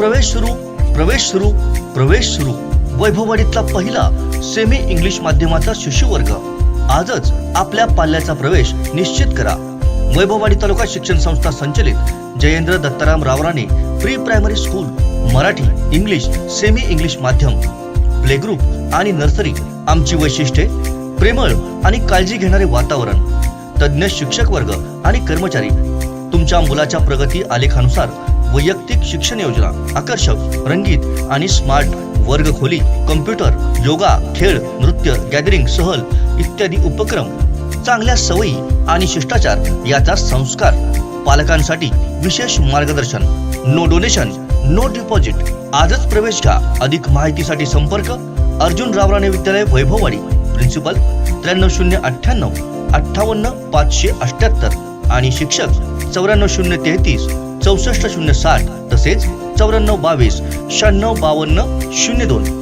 प्रवेश सुरू वैभववाडीतला पहिला सेमी इंग्लिश माध्यमाचा शिशुवर्ग आजच आपल्या पाल्याचा प्रवेश निश्चित करा। वैभववाडी तालुका शिक्षण संस्था संचलित Jayendra Dattaram Rawrane pre primary school Marathi English semi English माध्यम प्ले ग्रुप आणि नर्सरी। आमची वैशिष्ट्ये प्रेमळ आणि काळजी घेणारे वातावरण, तज्ञ शिक्षक वर्ग आणि कर्मचारी, तुमच्या मुलाच्या प्रगती आलेखानुसार वैयक्तिक शिक्षण योजना, आकर्षक रंगीत आणि स्मार्ट वर्ग खोली, कॉम्प्युटर, योगा, खेळ, नृत्य, गॅदरिंग, सहल इत्यादी उपक्रम, चांगल्या सवयी आणि शिष्टाचार याचा संस्कार, पालकांसाठी विशेष मार्गदर्शन, नो डोनेशन नो डिपॉझिट। आजच प्रवेश घ्या। अधिक माहितीसाठी संपर्क अर्जुन रावराणे विद्यालय वैभववाडी, प्रिन्सिपल 93098 58578 आणि शिक्षक 94033 64060 तसेच 9422 9652 02।